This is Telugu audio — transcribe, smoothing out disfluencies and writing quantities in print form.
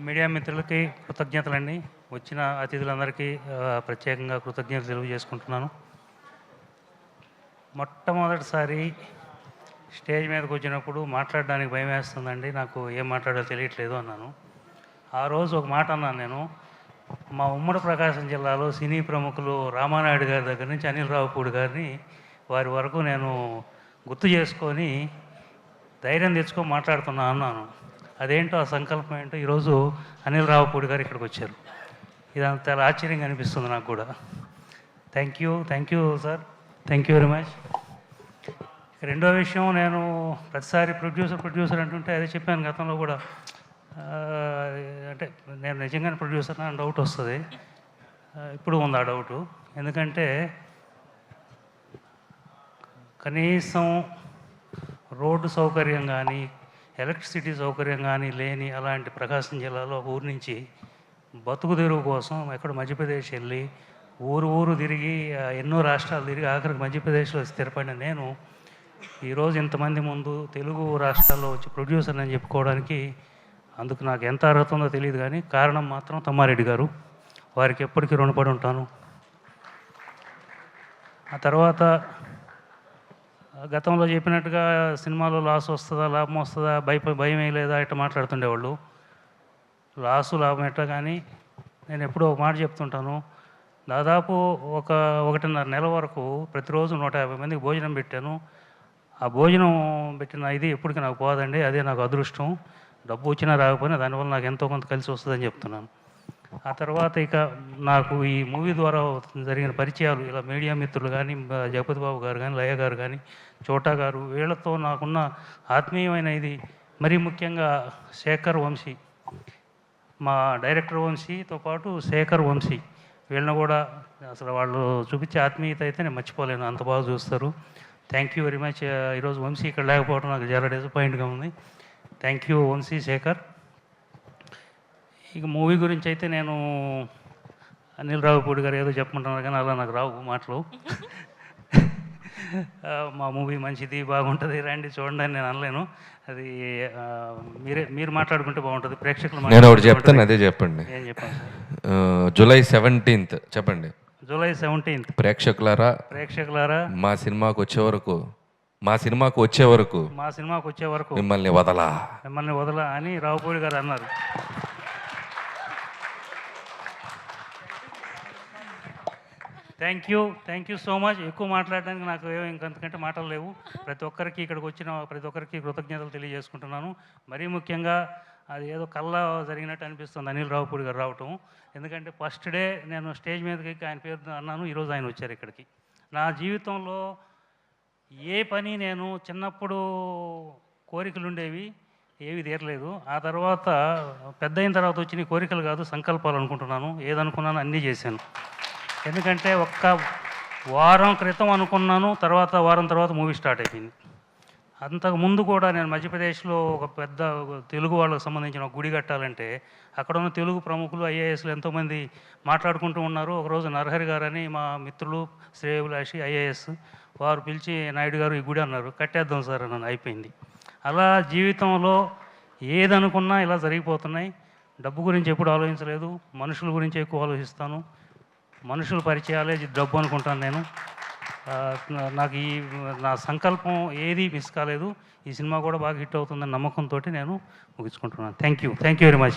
మీడియా మిత్రులకి కృతజ్ఞతలండి. వచ్చిన అతిథులందరికీ ప్రత్యేకంగా కృతజ్ఞతలు తెలియజేసుకుంటున్నాను. మొట్టమొదటిసారి స్టేజ్ మీదకి వచ్చినప్పుడు మాట్లాడడానికి భయం వేస్తుందండి, నాకు ఏం మాట్లాడాలో తెలియట్లేదు అన్నాను. ఆ రోజు ఒక మాట అన్నాను నేను. మా ఉమ్మడి ప్రకాశం జిల్లాలో సినీ ప్రముఖులు రామానాయుడు గారి దగ్గర నుంచి అనిల్ రావిపూడి గారిని వారి వరకు నేను గుర్తు చేసుకొని ధైర్యం తెచ్చుకొని మాట్లాడుతున్నా అన్నాను. అదేంటో ఆ సంకల్పం ఏంటో ఈరోజు అనిల్ రావిపూడి గారు ఇక్కడికి వచ్చారు. ఇదంతా చాలా ఆశ్చర్యంగా అనిపిస్తుంది నాకు కూడా. Thank you sir, thank you very much. రెండో విషయం, నేను ప్రతిసారి ప్రొడ్యూసర్ అంటుంటే అదే చెప్పాను గతంలో కూడా. అంటే నేను నిజంగానే ప్రొడ్యూసర్ అని డౌట్ వస్తుంది. ఇప్పుడు ఉంది ఆ డౌటు. ఎందుకంటే కనీసం రోడ్డు సౌకర్యం కానీ ఎలక్ట్రిసిటీ సౌకర్యం కానీ లేని అలాంటి ప్రకాశం జిల్లాలో ఊరు నుంచి బతుకు తెరువు కోసం ఎక్కడ మధ్యప్రదేశ్ వెళ్ళి ఊరు తిరిగి ఎన్నో రాష్ట్రాలు తిరిగి ఆఖరికి మధ్యప్రదేశ్లో స్థిరపడిన నేను ఈరోజు ఇంతమంది ముందు తెలుగు రాష్ట్రాల్లో వచ్చి ప్రొడ్యూసర్ అని చెప్పుకోవడానికి అందుకు నాకు ఎంత అర్హత ఉందో తెలియదు, కానీ కారణం మాత్రం తమ్మారెడ్డి గారు. వారికి ఎప్పటికీ రుణపడి ఉంటాను. ఆ తర్వాత గతంలో చెప్పినట్టుగా సినిమాలో లాస్ వస్తుందా లాభం వస్తుందా భయం వేయలేదా ఇట్లా మాట్లాడుతుండేవాళ్ళు. లాభం ఎట్లా, కానీ నేను ఎప్పుడో ఒక మాట చెప్తుంటాను. దాదాపు 1.5 నెల వరకు ప్రతిరోజు 150 మందికి భోజనం పెట్టాను. ఆ భోజనం పెట్టిన ఇది ఎప్పటికీ నాకు పోదండి. అదే నాకు అదృష్టం. డబ్బు వచ్చినా రాకపోయినా దానివల్ల నాకు ఎంతో కొంత కలిసి వస్తుందని చెప్తున్నాను. ఆ తర్వాత ఇక నాకు ఈ మూవీ ద్వారా జరిగిన పరిచయాలు, ఇలా మీడియా మిత్రులు కానీ, జగపతి బాబు గారు కానీ, లయ గారు కానీ, చోటా గారు, వీళ్ళతో నాకున్న ఆత్మీయమైన ఇది మరీ ముఖ్యంగా శేఖర్ వంశీ, మా డైరెక్టర్ వంశీతో పాటు శేఖర్ వంశీ, వీళ్ళని కూడా అసలు వాళ్ళు చూపించే ఆత్మీయత అయితే నేను మర్చిపోలేను. అంత బాగా చూస్తారు. Thank you very much. ఈరోజు వంశీ ఇక్కడ లేకపోవడం నాకు చాలా డిసప్పాయింట్గా ఉంది. Thank you Vamshi, Shekhar. ఇక మూవీ గురించి అయితే నేను అనిల్ రావిపూడి గారు ఏదో చెప్పమంటున్నారు, కానీ అలా నాకు రావు మాటలు. మా మూవీ మంచిది, బాగుంటుంది, రండి చూడండి అని నేను అనలేను. అది మీరు మాట్లాడుకుంటే బాగుంటుంది. ప్రేక్షకులు నేను ఒకటి చెప్తాను, అదే చెప్పండి. ఏం చెప్పాను సార్? జూలై 17th చెప్పండి. July 17th. ప్రేక్షకులారా మా సినిమాకు వచ్చే వరకు మిమ్మల్ని వదలా అని రావుపూడి గారు అన్నారు. Thank you so much. ఎక్కువ మాట్లాడడానికి నాకు ఇంకంతకంటే మాటలు లేవు. ప్రతి ఒక్కరికి ఇక్కడికి వచ్చిన ప్రతి ఒక్కరికి కృతజ్ఞతలు తెలియజేసుకుంటున్నాను. మరీ ముఖ్యంగా అది ఏదో కల్లా జరిగినట్టు అనిపిస్తుంది అనిల్ రావిపూడి గారు రావటం. ఎందుకంటే ఫస్ట్ డే నేను స్టేజ్ మీదకి ఆయన పేరు అన్నాను, ఈరోజు ఆయన వచ్చారు ఇక్కడికి. నా జీవితంలో ఏ పని నేను చిన్నప్పుడు కోరికలు ఉండేవి, ఏవి తీరలేదు. ఆ తర్వాత పెద్ద అయిన తర్వాత వచ్చిన కోరికలు కాదు, సంకల్పాలు అనుకుంటున్నాను. ఏదనుకున్నాను అన్నీ చేశాను. ఎందుకంటే ఒక్క వారం క్రితం అనుకున్నాను, వారం తర్వాత మూవీ స్టార్ట్ అయిపోయింది. అంతకు ముందు కూడా నేను మధ్యప్రదేశ్లో ఒక పెద్ద తెలుగు వాళ్ళకు సంబంధించిన ఒక గుడి కట్టాలంటే అక్కడ ఉన్న తెలుగు ప్రముఖులు ఐఏఎస్లు ఎంతోమంది మాట్లాడుకుంటూ ఉన్నారు. ఒకరోజు నరహరి గారని మా మిత్రులు శ్రేయభిలాషి ఐఏఎస్ వారు పిలిచి, నాయుడు గారు ఈ గుడి అన్నారు, కట్టేద్దాం సార్ అని అయిపోయింది. అలా జీవితంలో ఏదనుకున్నా ఇలా జరిగిపోతున్నాయి. డబ్బు గురించి ఎప్పుడు ఆలోచించలేదు, మనుషుల గురించి ఎక్కువ ఆలోచిస్తాను. మనుషుల పరిచయాలే డబ్బు అనుకుంటాను నేను. నాకు నా సంకల్పం ఏది మిస్ కాలేదు. ఈ సినిమా కూడా బాగా హిట్ అవుతుందని నమ్మకంతో నేను ముగించుకుంటున్నాను. Thank you very much.